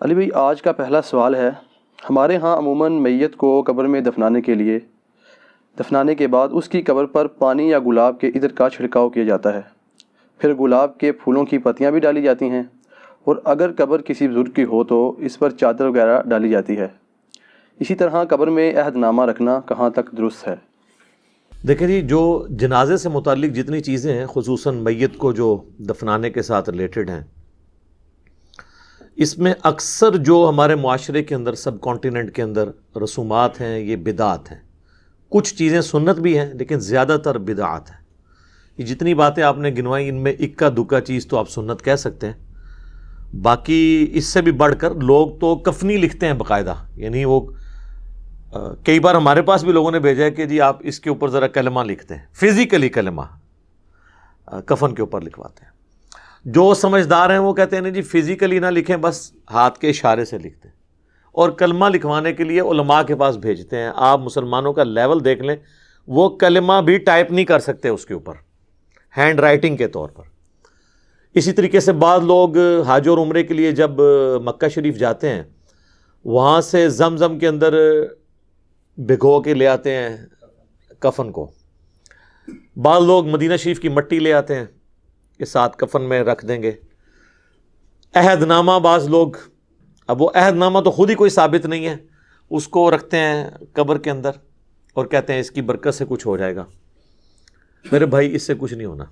علی بھائی، آج کا پہلا سوال ہے۔ ہمارے ہاں عموماً میت کو قبر میں دفنانے کے بعد اس کی قبر پر پانی یا گلاب کے عطر کا چھڑکاؤ کیا جاتا ہے، پھر گلاب کے پھولوں کی پتیاں بھی ڈالی جاتی ہیں، اور اگر قبر کسی بزرگ کی ہو تو اس پر چادر وغیرہ ڈالی جاتی ہے۔ اسی طرح قبر میں عہد نامہ رکھنا کہاں تک درست ہے؟ دیکھیں جی، جو جنازے سے متعلق جتنی چیزیں ہیں، خصوصاً میت کو جو دفنانے کے ساتھ ریلیٹڈ ہیں، اس میں اکثر جو ہمارے معاشرے کے اندر، سب کانٹیننٹ کے اندر رسومات ہیں، یہ بدعات ہیں۔ کچھ چیزیں سنت بھی ہیں لیکن زیادہ تر بدعات ہیں۔ یہ جتنی باتیں آپ نے گنوائی، ان میں اکا دکا چیز تو آپ سنت کہہ سکتے ہیں، باقی اس سے بھی بڑھ کر لوگ تو کفنی لکھتے ہیں باقاعدہ، یعنی وہ کئی بار ہمارے پاس بھی لوگوں نے بھیجا ہے کہ جی آپ اس کے اوپر ذرا کلمہ لکھتے ہیں، فزیکلی کلمہ کفن کے اوپر لکھواتے ہیں۔ جو سمجھدار ہیں وہ کہتے ہیں نہیں جی فزیکلی نہ لکھیں، بس ہاتھ کے اشارے سے لکھتے ہیں، اور کلمہ لکھوانے کے لیے علماء کے پاس بھیجتے ہیں۔ آپ مسلمانوں کا لیول دیکھ لیں، وہ کلمہ بھی ٹائپ نہیں کر سکتے اس کے اوپر، ہینڈ رائٹنگ کے طور پر۔ اسی طریقے سے بعض لوگ حج اور عمرے کے لیے جب مکہ شریف جاتے ہیں، وہاں سے زمزم کے اندر بھگو کے لے آتے ہیں کفن کو۔ بعض لوگ مدینہ شریف کی مٹی لے آتے ہیں کہ ساتھ کفن میں رکھ دیں گے۔ عہد نامہ بعض لوگ، اب وہ عہد نامہ تو خود ہی کوئی ثابت نہیں ہے، اس کو رکھتے ہیں قبر کے اندر اور کہتے ہیں اس کی برکت سے کچھ ہو جائے گا۔ میرے بھائی، اس سے کچھ نہیں ہونا۔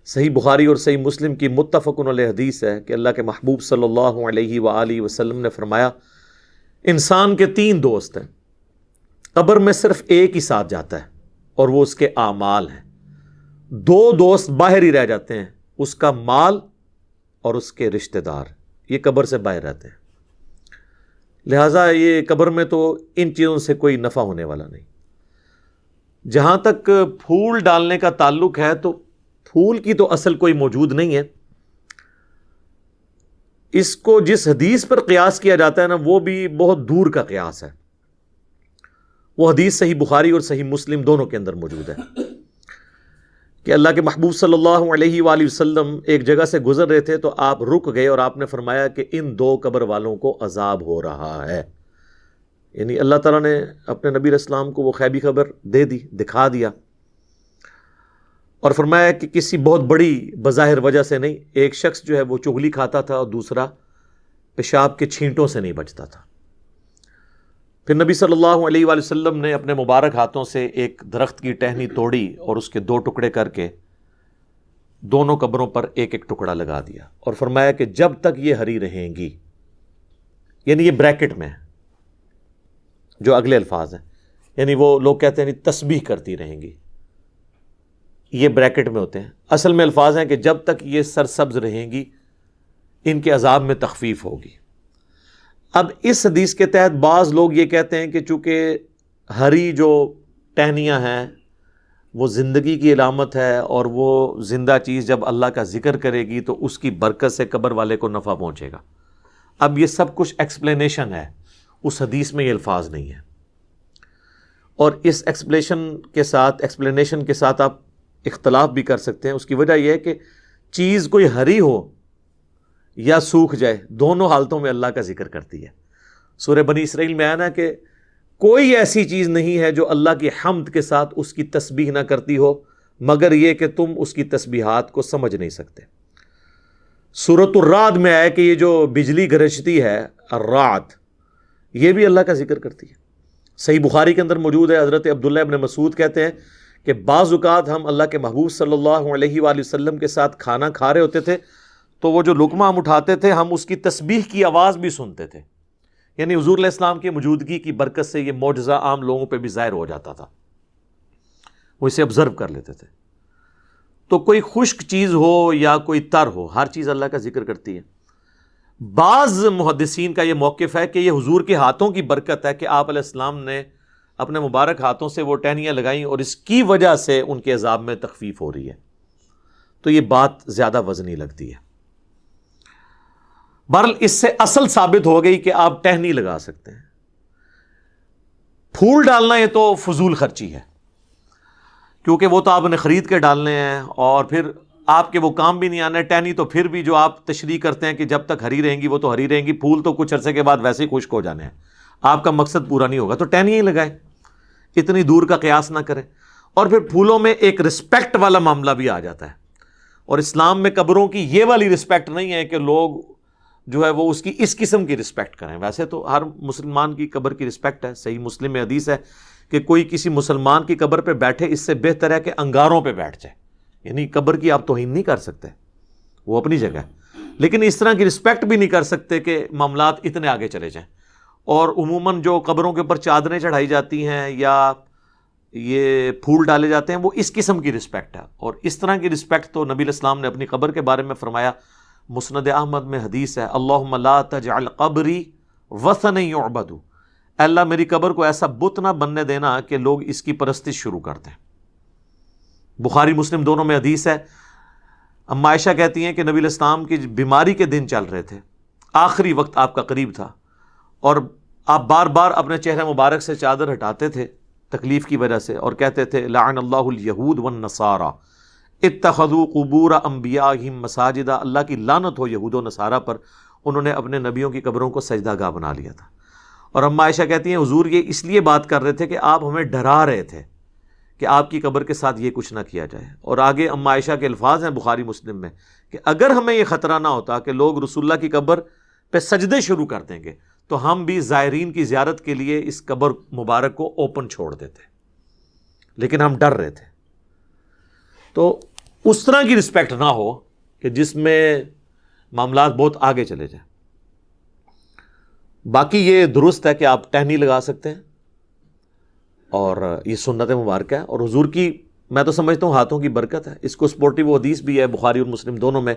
صحیح بخاری اور صحیح مسلم کی متفق علیہ حدیث ہے کہ اللہ کے محبوب صلی اللہ علیہ وآلہ وسلم نے فرمایا، انسان کے 3 دوست ہیں، قبر میں صرف ایک ہی ساتھ جاتا ہے اور وہ اس کے اعمال ہیں۔ 2 دوست باہر ہی رہ جاتے ہیں، اس کا مال اور اس کے رشتہ دار، یہ قبر سے باہر رہتے ہیں۔ لہٰذا یہ قبر میں تو ان چیزوں سے کوئی نفع ہونے والا نہیں۔ جہاں تک پھول ڈالنے کا تعلق ہے، تو پھول کی تو اصل کوئی موجود نہیں ہے۔ اس کو جس حدیث پر قیاس کیا جاتا ہے نا، وہ بھی بہت دور کا قیاس ہے۔ وہ حدیث صحیح بخاری اور صحیح مسلم دونوں کے اندر موجود ہے کہ اللہ کے محبوب صلی اللہ علیہ وآلہ وسلم ایک جگہ سے گزر رہے تھے تو آپ رک گئے اور آپ نے فرمایا کہ ان 2 قبر والوں کو عذاب ہو رہا ہے۔ یعنی اللہ تعالیٰ نے اپنے نبی علیہ السلام کو وہ غیبی خبر دے دی، دکھا دیا، اور فرمایا کہ کسی بہت بڑی بظاہر وجہ سے نہیں، ایک شخص جو ہے وہ چغلی کھاتا تھا اور دوسرا پیشاب کے چھینٹوں سے نہیں بچتا تھا۔ پھر نبی صلی اللہ علیہ وآلہ وسلم نے اپنے مبارک ہاتھوں سے ایک درخت کی ٹہنی توڑی اور اس کے 2 ٹکڑے کر کے دونوں قبروں پر ایک ایک ٹکڑا لگا دیا، اور فرمایا کہ جب تک یہ ہری رہیں گی، یعنی یہ بریکٹ میں جو اگلے الفاظ ہیں، یعنی وہ لوگ کہتے ہیں تسبیح کرتی رہیں گی، یہ بریکٹ میں ہوتے ہیں، اصل میں الفاظ ہیں کہ جب تک یہ سرسبز رہیں گی ان کے عذاب میں تخفیف ہوگی۔ اب اس حدیث کے تحت بعض لوگ یہ کہتے ہیں کہ چونکہ ہری جو ٹہنیاں ہیں وہ زندگی کی علامت ہے، اور وہ زندہ چیز جب اللہ کا ذکر کرے گی تو اس کی برکت سے قبر والے کو نفع پہنچے گا۔ اب یہ سب کچھ ایکسپلینیشن ہے، اس حدیث میں یہ الفاظ نہیں ہے، اور اس ایکسپلینیشن کے ساتھ آپ اختلاف بھی کر سکتے ہیں۔ اس کی وجہ یہ ہے کہ چیز کوئی ہری ہو یا سوکھ جائے، دونوں حالتوں میں اللہ کا ذکر کرتی ہے۔ سورہ بنی اسرائیل میں آیا نا کہ کوئی ایسی چیز نہیں ہے جو اللہ کی حمد کے ساتھ اس کی تسبیح نہ کرتی ہو، مگر یہ کہ تم اس کی تسبیحات کو سمجھ نہیں سکتے۔ سورۃ الرعد میں آیا کہ یہ جو بجلی گرجتی ہے، الرعد، یہ بھی اللہ کا ذکر کرتی ہے۔ صحیح بخاری کے اندر موجود ہے، حضرت عبداللہ ابن مسعود کہتے ہیں کہ بعض اوقات ہم اللہ کے محبوب صلی اللہ علیہ وآلہ وسلم کے ساتھ کھانا کھا رہے ہوتے تھے تو وہ جو لقمہ ہم اٹھاتے تھے، ہم اس کی تسبیح کی آواز بھی سنتے تھے، یعنی حضور علیہ السلام کی موجودگی کی برکت سے یہ معجزہ عام لوگوں پہ بھی ظاہر ہو جاتا تھا، وہ اسے آبزرو کر لیتے تھے۔ تو کوئی خشک چیز ہو یا کوئی تر ہو، ہر چیز اللہ کا ذکر کرتی ہے۔ بعض محدثین کا یہ موقف ہے کہ یہ حضور کے ہاتھوں کی برکت ہے کہ آپ علیہ السلام نے اپنے مبارک ہاتھوں سے وہ ٹہنیاں لگائیں اور اس کی وجہ سے ان کے عذاب میں تخفیف ہو رہی ہے، تو یہ بات زیادہ وزنی لگتی ہے۔ بہرحال اس سے اصل ثابت ہو گئی کہ آپ ٹہنی لگا سکتے ہیں۔ پھول ڈالنا یہ تو فضول خرچی ہے، کیونکہ وہ تو آپ نے خرید کے ڈالنے ہیں، اور پھر آپ کے وہ کام بھی نہیں آنا ہے. ٹہنی تو پھر بھی جو آپ تشریح کرتے ہیں کہ جب تک ہری رہیں گی وہ تو ہری رہیں گی, پھول تو کچھ عرصے کے بعد ویسے ہی خشک ہو جانے ہیں, آپ کا مقصد پورا نہیں ہوگا, تو ٹہنی ہی لگائیں, اتنی دور کا قیاس نہ کریں. اور پھر پھولوں میں ایک رسپیکٹ والا معاملہ بھی آ جاتا ہے, اور اسلام میں قبروں کی یہ والی رسپیکٹ نہیں ہے کہ لوگ جو ہے وہ اس کی اس قسم کی رسپیکٹ کریں. ویسے تو ہر مسلمان کی قبر کی رسپیکٹ ہے, صحیح مسلم میں حدیث ہے کہ کوئی کسی مسلمان کی قبر پہ بیٹھے اس سے بہتر ہے کہ انگاروں پہ بیٹھ جائے. یعنی قبر کی آپ توہین نہیں کر سکتے, وہ اپنی جگہ ہے, لیکن اس طرح کی رسپیکٹ بھی نہیں کر سکتے کہ معاملات اتنے آگے چلے جائیں. اور عموماً جو قبروں کے اوپر چادریں چڑھائی جاتی ہیں یا یہ پھول ڈالے جاتے ہیں وہ اس قسم کی رسپیکٹ ہے. اور اس طرح کی رسپیکٹ تو نبی علیہ السلام نے اپنی قبر کے بارے میں فرمایا, مسند احمد میں حدیث ہے, اللہم لا تجعل قبری وثنا یعبد, اے اللہ میری قبر کو ایسا بت نہ بننے دینا کہ لوگ اس کی پرستش شروع کر دیں. بخاری مسلم دونوں میں حدیث ہے. اما عائشہ کہتی ہیں کہ نبی علیہ السلام کی بیماری کے دن چل رہے تھے, آخری وقت آپ کا قریب تھا, اور آپ بار بار اپنے چہرے مبارک سے چادر ہٹاتے تھے تکلیف کی وجہ سے, اور کہتے تھے لعن اللہ الیہود والنصارى اتخذوا قبور انبیائہم مساجدا, اللہ کی لعنت ہو یہود و نصارہ پر, انہوں نے اپنے نبیوں کی قبروں کو سجدہ گاہ بنا لیا تھا. اور اما عائشہ کہتی ہیں حضور یہ اس لیے بات کر رہے تھے کہ آپ ہمیں ڈرا رہے تھے کہ آپ کی قبر کے ساتھ یہ کچھ نہ کیا جائے. اور آگے اما عائشہ کے الفاظ ہیں بخاری مسلم میں کہ اگر ہمیں یہ خطرہ نہ ہوتا کہ لوگ رسول اللہ کی قبر پہ سجدے شروع کر دیں گے تو ہم بھی زائرین کی زیارت کے لیے اس قبر مبارک کو اوپن چھوڑ دیتے, لیکن ہم ڈر رہے تھے. تو اس طرح کی رسپیکٹ نہ ہو کہ جس میں معاملات بہت آگے چلے جائیں. باقی یہ درست ہے کہ آپ ٹہنی لگا سکتے ہیں, اور یہ سنت مبارکہ ہے, اور حضور کی میں تو سمجھتا ہوں ہاتھوں کی برکت ہے. اس کو سپورٹیو حدیث بھی ہے بخاری اور مسلم دونوں میں.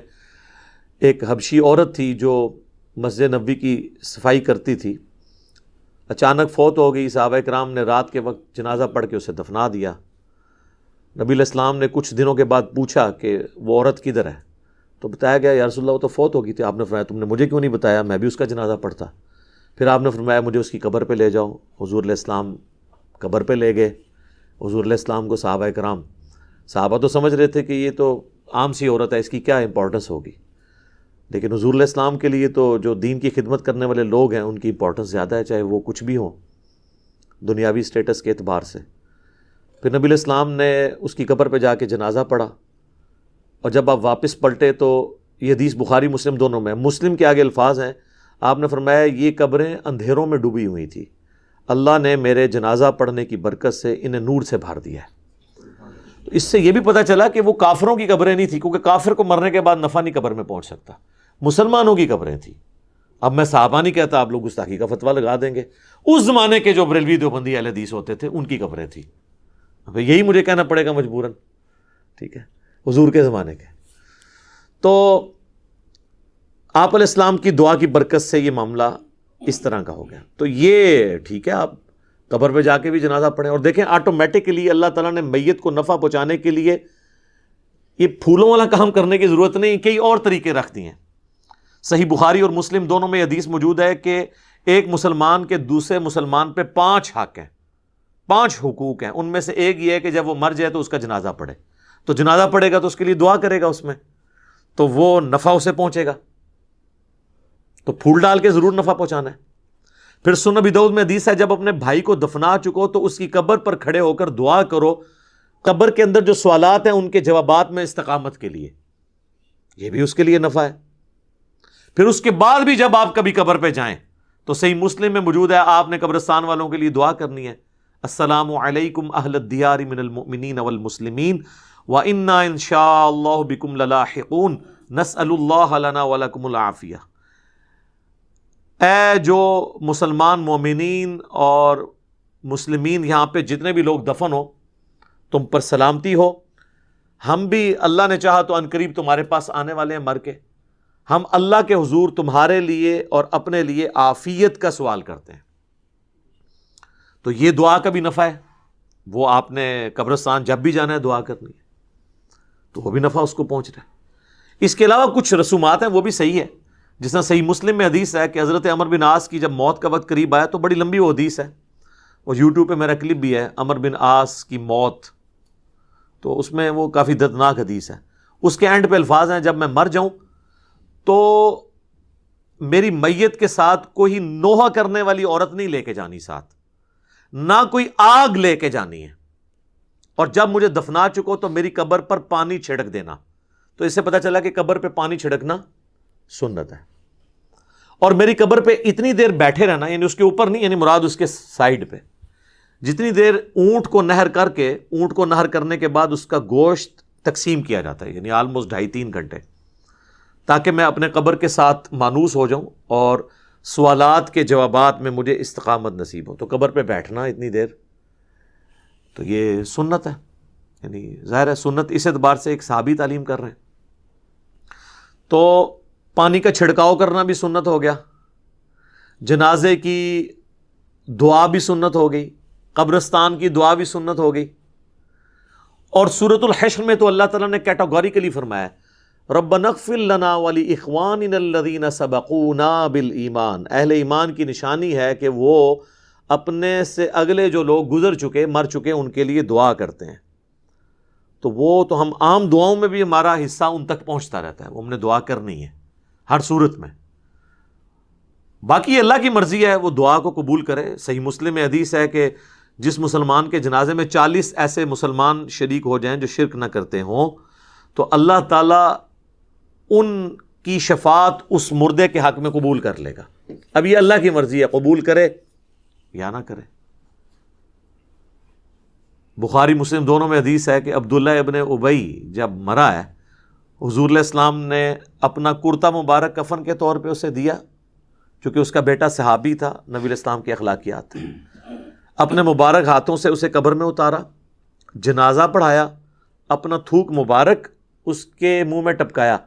ایک حبشی عورت تھی جو مسجد نبوی کی صفائی کرتی تھی, اچانک فوت ہو گئی. صحابہ کرام نے رات کے وقت جنازہ پڑھ کے اسے دفنا دیا. نبی علیہ السلام نے کچھ دنوں کے بعد پوچھا کہ وہ عورت کدھر ہے, تو بتایا گیا یا رسول اللہ وہ تو فوت ہو گئی تھی. آپ نے فرمایا تم نے مجھے کیوں نہیں بتایا, میں بھی اس کا جنازہ پڑھتا. پھر آپ نے فرمایا مجھے اس کی قبر پہ لے جاؤ. حضور علیہ السلام قبر پہ لے گئے. حضور علیہ السلام کو صحابہ تو سمجھ رہے تھے کہ یہ تو عام سی عورت ہے, اس کی کیا امپورٹنس ہوگی, لیکن حضور علیہ السلام کے لیے تو جو دین کی خدمت کرنے والے لوگ ہیں ان کی امپورٹنس زیادہ ہے, چاہے وہ کچھ بھی ہوں دنیاوی سٹیٹس کے اعتبار سے. پھر نبی علیہ السلام نے اس کی قبر پہ جا کے جنازہ پڑھا, اور جب آپ واپس پلٹے تو یہ حدیث بخاری مسلم دونوں میں, مسلم کے آگے الفاظ ہیں, آپ نے فرمایا یہ قبریں اندھیروں میں ڈوبی ہوئی تھی, اللہ نے میرے جنازہ پڑھنے کی برکت سے انہیں نور سے بھر دیا ہے. تو اس سے یہ بھی پتہ چلا کہ وہ کافروں کی قبریں نہیں تھیں, کیونکہ کافر کو مرنے کے بعد نفع نہیں قبر میں پہنچ سکتا, مسلمانوں کی قبریں تھیں. اب میں صحابہ نہیں کہتا, آپ لوگ گستاخی کا فتویٰ لگا دیں گے. اس زمانے کے جو بریلوی دیوبندی اہل حدیث ہوتے تھے ان کی قبریں تھیں. اب یہی مجھے کہنا پڑے گا مجبوراً, ٹھیک ہے, حضور کے زمانے کے. تو آپ علیہ السلام کی دعا کی برکت سے یہ معاملہ اس طرح کا ہو گیا. تو یہ ٹھیک ہے, آپ قبر پہ جا کے بھی جنازہ پڑھیں. اور دیکھیں آٹومیٹکلی اللہ تعالیٰ نے میت کو نفع پہنچانے کے لیے یہ پھولوں والا کام کرنے کی ضرورت نہیں, کئی اور طریقے رکھ دیے ہیں. صحیح بخاری اور مسلم دونوں میں حدیث موجود ہے کہ ایک مسلمان کے دوسرے مسلمان پہ 5 حق ہیں, 5 حقوق ہیں. ان میں سے ایک یہ ہے کہ جب وہ مر جائے تو اس کا جنازہ پڑھے. تو جنازہ پڑھے گا تو اس کے لیے دعا کرے گا اس میں, تو وہ نفع اسے پہنچے گا. تو پھول ڈال کے ضرور نفع پہنچانا ہے. پھر سنن ابی داؤد میں حدیث ہے جب اپنے بھائی کو دفنا چکو تو اس کی قبر پر کھڑے ہو کر دعا کرو, قبر کے اندر جو سوالات ہیں ان کے جوابات میں استقامت کے لیے, یہ بھی اس کے لیے نفع ہے. پھر اس کے بعد بھی جب آپ کبھی قبر پہ جائیں تو صحیح مسلم میں موجود ہے آپ نے قبرستان والوں کے لیے دعا کرنی ہے, السلام علیکم اہل الدیار من المؤمنین والمسلمین وَإِنَّا إِن شَاءَ اللَّهُ بِكُمْ لَلَاحِقُونَ نَسْأَلُ اللَّهَ لَنَا وَلَكُمُ الْعَافِيَةَ. اے جو مسلمان مومنین اور مسلمین یہاں پہ جتنے بھی لوگ دفن ہو تم پر سلامتی ہو, ہم بھی اللہ نے چاہا تو عنقریب تمہارے پاس آنے والے ہیں مر کے, ہم اللہ کے حضور تمہارے لیے اور اپنے لیے عافیت کا سوال کرتے ہیں. تو یہ دعا کا بھی نفع ہے, وہ آپ نے قبرستان جب بھی جانا ہے دعا کرنی ہے تو وہ بھی نفع اس کو پہنچ رہا ہے. اس کے علاوہ کچھ رسومات ہیں وہ بھی صحیح ہے, جس طرح صحیح مسلم میں حدیث ہے کہ حضرت عمر بن عاص کی جب موت کا وقت قریب آیا تو بڑی لمبی وہ حدیث ہے, وہ یوٹیوب پہ میرا کلپ بھی ہے, عمر بن عاص کی موت, تو اس میں وہ کافی دردناک حدیث ہے. اس کے اینڈ پہ الفاظ ہیں جب میں مر جاؤں تو میری میت کے ساتھ کوئی نوحہ کرنے والی عورت نہیں لے کے جانی ساتھ، نہ کوئی آگ لے کے جانی ہے، اور جب مجھے دفنا چکو تو میری قبر پر پانی چھڑک دینا۔ تو اس سے پتہ چلا کہ قبر پہ پانی چھڑکنا سنت ہے، اور میری قبر پہ اتنی دیر بیٹھے رہنا، یعنی اس کے اوپر نہیں، یعنی مراد اس کے سائیڈ پہ، جتنی دیر اونٹ کو نہر کر کے، اونٹ کو نہر کرنے کے بعد اس کا گوشت تقسیم کیا جاتا ہے، یعنی آلموسٹ 2.5-3 گھنٹے، تاکہ میں اپنے قبر کے ساتھ مانوس ہو جاؤں اور سوالات کے جوابات میں مجھے استقامت نصیب ہو۔ تو قبر پہ بیٹھنا اتنی دیر، تو یہ سنت ہے، یعنی ظاہر ہے سنت اس اعتبار سے ایک صحابی تعلیم کر رہے ہیں۔ تو پانی کا چھڑکاؤ کرنا بھی سنت ہو گیا، جنازے کی دعا بھی سنت ہو گئی، قبرستان کی دعا بھی سنت ہو گئی۔ اور سورۃ الحشر میں تو اللہ تعالیٰ نے کیٹاگوریکلی فرمایا ربنا اغفر لنا ولاخواننا الذین سبقونا بالایمان، اہل ایمان کی نشانی ہے کہ وہ اپنے سے اگلے جو لوگ گزر چکے، مر چکے، ان کے لیے دعا کرتے ہیں۔ تو وہ تو ہم عام دعاؤں میں بھی ہمارا حصہ ان تک پہنچتا رہتا ہے، وہ ہم نے دعا کرنی ہے ہر صورت میں۔ باقی اللہ کی مرضی ہے، وہ دعا کو قبول کرے۔ صحیح مسلم میں حدیث ہے کہ جس مسلمان کے جنازے میں 40 ایسے مسلمان شریک ہو جائیں جو شرک نہ کرتے ہوں، تو اللہ تعالیٰ ان کی شفاعت اس مردے کے حق میں قبول کر لے گا۔ اب یہ اللہ کی مرضی ہے، قبول کرے یا نہ کرے۔ بخاری مسلم دونوں میں حدیث ہے کہ عبداللہ ابن ابی جب مرا ہے، حضور علیہ السلام نے اپنا کرتا مبارک کفن کے طور پہ اسے دیا، چونکہ اس کا بیٹا صحابی تھا، نبی علیہ السلام کی اخلاقیات تھے۔ اپنے مبارک ہاتھوں سے اسے قبر میں اتارا، جنازہ پڑھایا، اپنا تھوک مبارک اس کے منہ میں ٹپکایا،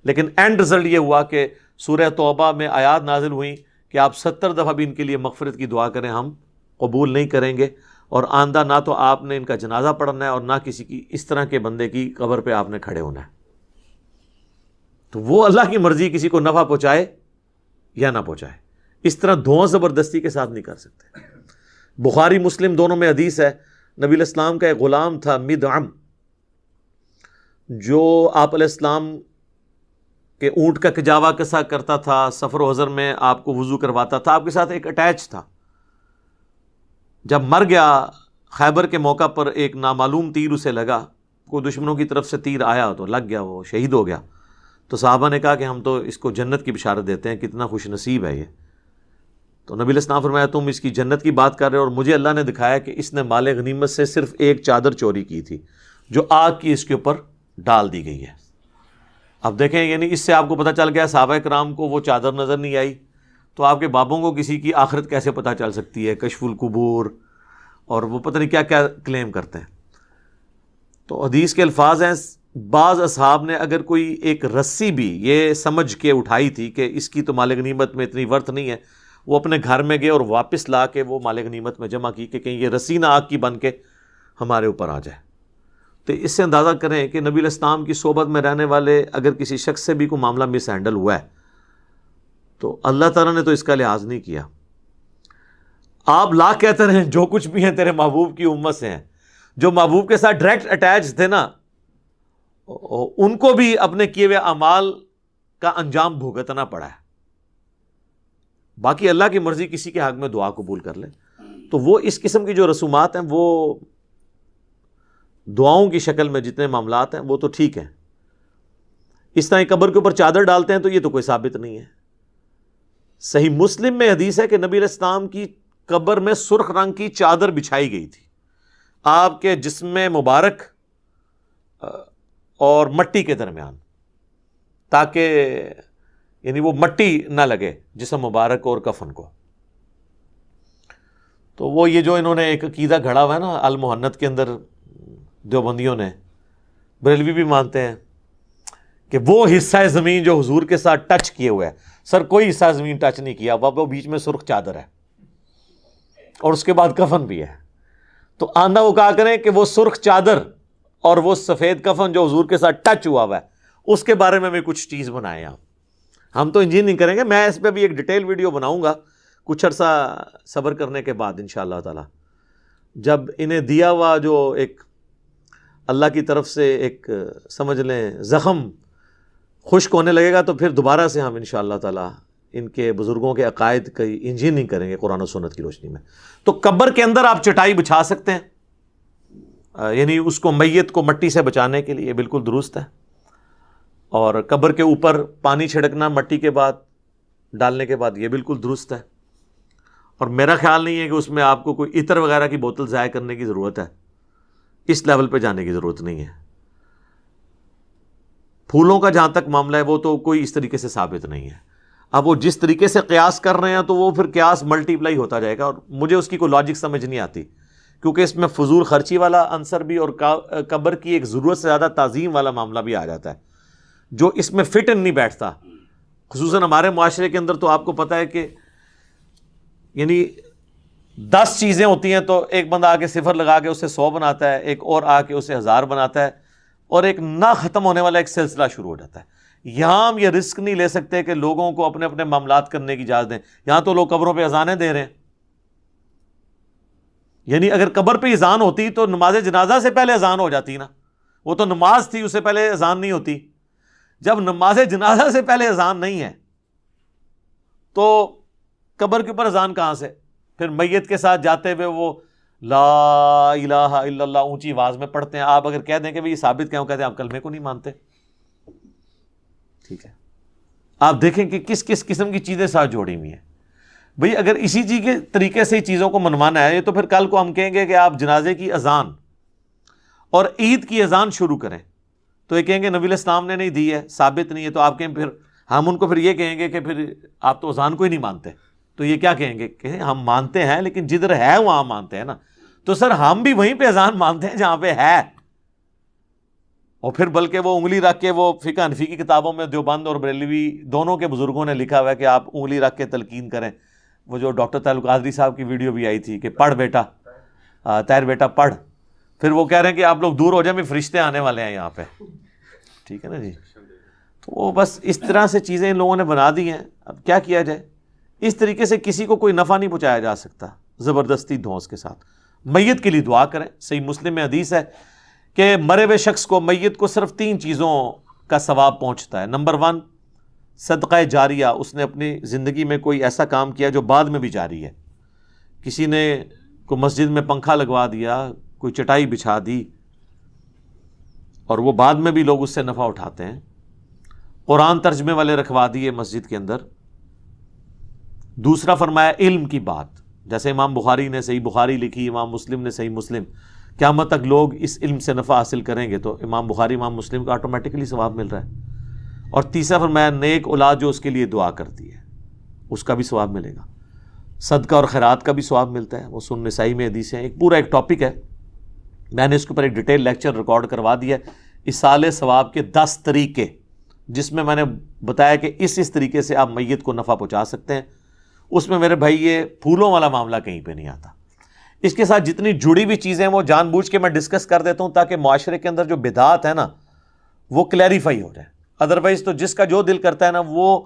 لیکن اینڈ رزلٹ یہ ہوا کہ سورہ توبہ میں آیات نازل ہوئیں کہ آپ 70 دفعہ بھی ان کے لیے مغفرت کی دعا کریں، ہم قبول نہیں کریں گے، اور آئندہ نہ تو آپ نے ان کا جنازہ پڑھنا ہے اور نہ کسی کی اس طرح کے بندے کی قبر پہ آپ نے کھڑے ہونا ہے۔ تو وہ اللہ کی مرضی، کسی کو نفع پہنچائے یا نہ پہنچائے، اس طرح دھواں زبردستی کے ساتھ نہیں کر سکتے۔ بخاری مسلم دونوں میں حدیث ہے، نبی علیہ السلام کا ایک غلام تھا مدعم، جو آپ علیہ السلام کے اونٹ کا کجاوا کسا کرتا تھا، سفر و حضر میں آپ کو وضو کرواتا تھا، آپ کے ساتھ ایک اٹیچ تھا۔ جب مر گیا خیبر کے موقع پر ایک نامعلوم تیر اسے لگا، کوئی دشمنوں کی طرف سے تیر آیا تو لگ گیا، وہ شہید ہو گیا۔ تو صحابہ نے کہا کہ ہم تو اس کو جنت کی بشارت دیتے ہیں، کتنا خوش نصیب ہے یہ۔ تو نبی علیہ السلام فرمایا تم اس کی جنت کی بات کر رہے ہو، اور مجھے اللہ نے دکھایا کہ اس نے مال غنیمت سے صرف ایک چادر چوری کی تھی جو آگ کی اس کے اوپر ڈال دی گئی ہے۔ اب دیکھیں، یعنی اس سے آپ کو پتہ چل گیا صحابہ کرام کو وہ چادر نظر نہیں آئی، تو آپ کے بابوں کو کسی کی آخرت کیسے پتہ چل سکتی ہے؟ کشف القبور اور وہ پتہ نہیں کیا کیا کلیم کرتے ہیں۔ تو حدیث کے الفاظ ہیں، بعض اصحاب نے اگر کوئی ایک رسی بھی یہ سمجھ کے اٹھائی تھی کہ اس کی تو مال غنیمت میں اتنی ورث نہیں ہے، وہ اپنے گھر میں گئے اور واپس لا کے وہ مال غنیمت میں جمع کی کہ کہیں یہ رسی نہ آگ کی بن کے ہمارے اوپر آ جائے۔ تو اس سے اندازہ کریں کہ نبی علیہ السلام کی صحبت میں رہنے والے اگر کسی شخص سے بھی کوئی معاملہ مس ہینڈل ہوا ہے تو اللہ تعالیٰ نے تو اس کا لحاظ نہیں کیا۔ آپ لاکھ کہتے رہیں جو کچھ بھی ہیں تیرے محبوب کی امت سے ہیں، جو محبوب کے ساتھ ڈائریکٹ اٹیچ تھے نا، ان کو بھی اپنے کیے ہوئے اعمال کا انجام بھگتنا پڑا ہے۔ باقی اللہ کی مرضی، کسی کے حق میں دعا قبول کر لے تو وہ اس قسم کی جو رسومات ہیں، وہ دعاؤں کی شکل میں جتنے معاملات ہیں وہ تو ٹھیک ہیں۔ اس طرح قبر کے اوپر چادر ڈالتے ہیں تو یہ تو کوئی ثابت نہیں ہے۔ صحیح مسلم میں حدیث ہے کہ نبی علیہ السلام کی قبر میں سرخ رنگ کی چادر بچھائی گئی تھی، آپ کے جسم مبارک اور مٹی کے درمیان، تاکہ یعنی وہ مٹی نہ لگے جسم مبارک اور کفن کو۔ تو وہ یہ جو انہوں نے ایک عقیدہ گھڑا ہوا ہے نا المحنت کے اندر، دیوبندیوں نے، بریلوی بھی مانتے ہیں کہ وہ حصہ زمین جو حضور کے ساتھ ٹچ کیے ہوئے ہے، سر کوئی حصہ زمین ٹچ نہیں کیا، وہ بیچ میں سرخ چادر ہے اور اس کے بعد کفن بھی ہے۔ تو آندہ وہ کہا کریں کہ وہ سرخ چادر اور وہ سفید کفن جو حضور کے ساتھ ٹچ ہوا ہے، اس کے بارے میں بھی کچھ چیز بنائیں آپ۔ ہم تو انجینئرنگ کریں گے، میں اس پہ بھی ایک ڈیٹیل ویڈیو بناؤں گا کچھ عرصہ صبر کرنے کے بعد انشاءاللہ تعالی، جب انہیں دیا ہوا جو ایک اللہ کی طرف سے ایک سمجھ لیں زخم خشک ہونے لگے گا تو پھر دوبارہ سے ہم انشاءاللہ تعالی ان کے بزرگوں کے عقائد کی انجینئرنگ کریں گے قرآن و سنت کی روشنی میں. تو قبر کے اندر آپ چٹائی بچھا سکتے ہیں، یعنی اس کو میت کو مٹی سے بچانے کے لیے بالکل درست ہے. اور قبر کے اوپر پانی چھڑکنا مٹی کے بعد ڈالنے کے بعد یہ بالکل درست ہے. اور میرا خیال نہیں ہے کہ اس میں آپ کو کوئی عطر وغیرہ کی بوتل ضائع کرنے کی ضرورت ہے، اس لیول پہ جانے کی ضرورت نہیں ہے. پھولوں کا جہاں تک معاملہ ہے وہ تو کوئی اس طریقے سے ثابت نہیں ہے. اب وہ جس طریقے سے قیاس کر رہے ہیں تو وہ پھر قیاس ملٹی پلائی ہوتا جائے گا، اور مجھے اس کی کوئی لاجک سمجھ نہیں آتی، کیونکہ اس میں فضول خرچی والا عنصر بھی اور قبر کی ایک ضرورت سے زیادہ تعظیم والا معاملہ بھی آ جاتا ہے جو اس میں فٹ ان نہیں بیٹھتا. خصوصاً ہمارے معاشرے کے اندر تو آپ کو پتہ ہے کہ یعنی 10 چیزیں ہوتی ہیں تو ایک بندہ آ کے صفر لگا کے اسے 100 بناتا ہے، ایک اور آ کے اسے 1000 بناتا ہے، اور ایک نہ ختم ہونے والا ایک سلسلہ شروع ہو جاتا ہے. یہاں ہم یہ رسک نہیں لے سکتے کہ لوگوں کو اپنے اپنے معاملات کرنے کی اجازت دیں. یہاں تو لوگ قبروں پہ اذانیں دے رہے ہیں. یعنی اگر قبر پہ اذان ہوتی تو نماز جنازہ سے پہلے اذان ہو جاتی نا، وہ تو نماز تھی، اس سے پہلے اذان نہیں ہوتی. جب نماز جنازہ سے پہلے اذان نہیں ہے تو قبر کے اوپر اذان کہاں سے؟ پھر میت کے ساتھ جاتے ہوئے وہ لا الہ الا اللہ اونچی آواز میں پڑھتے ہیں. آپ اگر کہہ دیں کہ یہ ثابت کیوں کہتے ہیں، آپ کلمے کو نہیں مانتے. ٹھیک ہے، آپ دیکھیں کہ کس کس قسم کی چیزیں ساتھ جوڑی ہوئی ہیں. بھئی اگر اسی چیز کے طریقے سے چیزوں کو منوانا ہے تو پھر کل کو ہم کہیں گے کہ آپ جنازے کی اذان اور عید کی اذان شروع کریں تو یہ کہیں گے نبی الاسلام نے نہیں دی ہے، ثابت نہیں ہے. تو آپ کہیں پھر ہم ان کو پھر یہ کہیں گے کہ پھر آپ تو اذان کو ہی نہیں مانتے. تو یہ کیا کہیں گے کہ ہم مانتے ہیں لیکن جدھر ہے وہاں مانتے ہیں نا. تو سر ہم بھی وہیں پہ اذان مانتے ہیں جہاں پہ ہے. اور پھر بلکہ وہ انگلی رکھ کے، وہ فقہ حنفی کی کتابوں میں دیوبند اور بریلوی دونوں کے بزرگوں نے لکھا ہوا ہے کہ آپ انگلی رکھ کے تلقین کریں. وہ جو ڈاکٹر طاہر القادری صاحب کی ویڈیو بھی آئی تھی کہ پڑھ بیٹا، طاہر بیٹا پڑھ. پھر وہ کہہ رہے ہیں کہ آپ لوگ دور ہو جائیں، بھی فرشتے آنے والے ہیں یہاں پہ. ٹھیک ہے نا جی. تو وہ بس اس طرح سے چیزیں ان لوگوں نے بنا دی ہیں. اب کیا کیا جائے؟ اس طریقے سے کسی کو کوئی نفع نہیں پہنچایا جا سکتا زبردستی دھونس کے ساتھ. میت کے لیے دعا کریں. صحیح مسلم میں حدیث ہے کہ مرے ہوئے شخص کو، میت کو صرف 3 چیزوں کا ثواب پہنچتا ہے. نمبر 1 صدقہ جاریہ، اس نے اپنی زندگی میں کوئی ایسا کام کیا جو بعد میں بھی جاری ہے. کسی نے کوئی مسجد میں پنکھا لگوا دیا، کوئی چٹائی بچھا دی، اور وہ بعد میں بھی لوگ اس سے نفع اٹھاتے ہیں. قرآن ترجمے والے رکھوا دیے مسجد کے اندر. دوسرا فرمایا علم کی بات، جیسے امام بخاری نے صحیح بخاری لکھی، امام مسلم نے صحیح مسلم. قیامت تک لوگ اس علم سے نفع حاصل کریں گے تو امام بخاری امام مسلم کو آٹومیٹکلی ثواب مل رہا ہے. اور تیسرا فرمایا نیک اولاد جو اس کے لیے دعا کرتی ہے اس کا بھی ثواب ملے گا. صدقہ اور خیرات کا بھی ثواب ملتا ہے. وہ سنن نسائی میں حدیث ہیں. ایک پورا ایک ٹاپک ہے، میں نے اس کے اوپر ایک ڈیٹیل لیکچر ریکارڈ کروا دیا ہے، ایصال ثواب کے 10 طریقے، جس میں میں نے بتایا کہ اس طریقے سے آپ میت کو نفع پہنچا سکتے ہیں. اس میں میرے بھائی یہ پھولوں والا معاملہ کہیں پہ نہیں آتا. اس کے ساتھ جتنی جڑی ہوئی چیزیں وہ جان بوجھ کے میں ڈسکس کر دیتا ہوں تاکہ معاشرے کے اندر جو بدعات ہے نا وہ کلیریفائی ہو جائے. ادروائز تو جس کا جو دل کرتا ہے نا وہ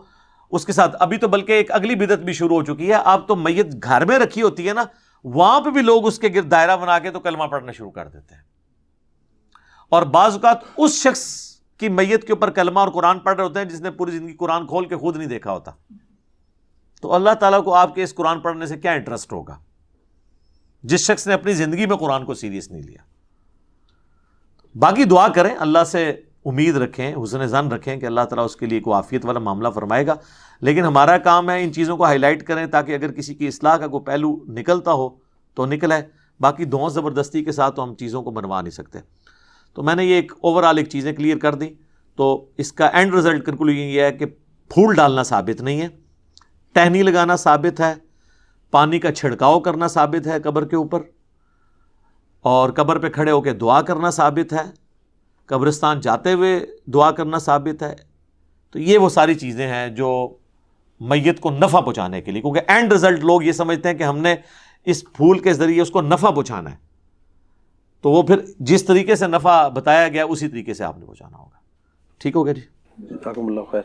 اس کے ساتھ. ابھی تو بلکہ ایک اگلی بدعت بھی شروع ہو چکی ہے. آپ تو میت گھر میں رکھی ہوتی ہے نا، وہاں پہ بھی لوگ اس کے گرد دائرہ بنا کے تو کلمہ پڑھنا شروع کر دیتے ہیں. اور بعض اوقات اس شخص کی میت کے اوپر کلمہ اور قرآن پڑھ رہے ہوتے ہیں جس نے پوری زندگی قرآن کھول کے خود نہیں دیکھا ہوتا. تو اللہ تعالیٰ کو آپ کے اس قرآن پڑھنے سے کیا انٹرسٹ ہوگا جس شخص نے اپنی زندگی میں قرآن کو سیریس نہیں لیا. باقی دعا کریں، اللہ سے امید رکھیں، حسن ظن رکھیں کہ اللہ تعالیٰ اس کے لیے کوئی عافیت والا معاملہ فرمائے گا. لیکن ہمارا کام ہے ان چیزوں کو ہائی لائٹ کریں تاکہ اگر کسی کی اصلاح کا کوئی پہلو نکلتا ہو تو نکلے. باقی دھونس زبردستی کے ساتھ تو ہم چیزوں کو بنوا نہیں سکتے. تو میں نے یہ ایک اوور آل ایک چیزیں کلیئر کر دیں. تو اس کا اینڈ رزلٹ کنکلوژن یہ ہے کہ پھول ڈالنا ثابت نہیں ہے، ٹہنی لگانا ثابت ہے، پانی کا چھڑکاؤ کرنا ثابت ہے قبر کے اوپر، اور قبر پہ کھڑے ہو کے دعا کرنا ثابت ہے، قبرستان جاتے ہوئے دعا کرنا ثابت ہے. تو یہ وہ ساری چیزیں ہیں جو میت کو نفع پہنچانے کے لیے، کیونکہ اینڈ رزلٹ لوگ یہ سمجھتے ہیں کہ ہم نے اس پھول کے ذریعے اس کو نفع پہنچانا ہے. تو وہ پھر جس طریقے سے نفع بتایا گیا اسی طریقے سے آپ نے پہنچانا ہوگا. ٹھیک ہو گیا جی؟ جزاکم اللہ خیر.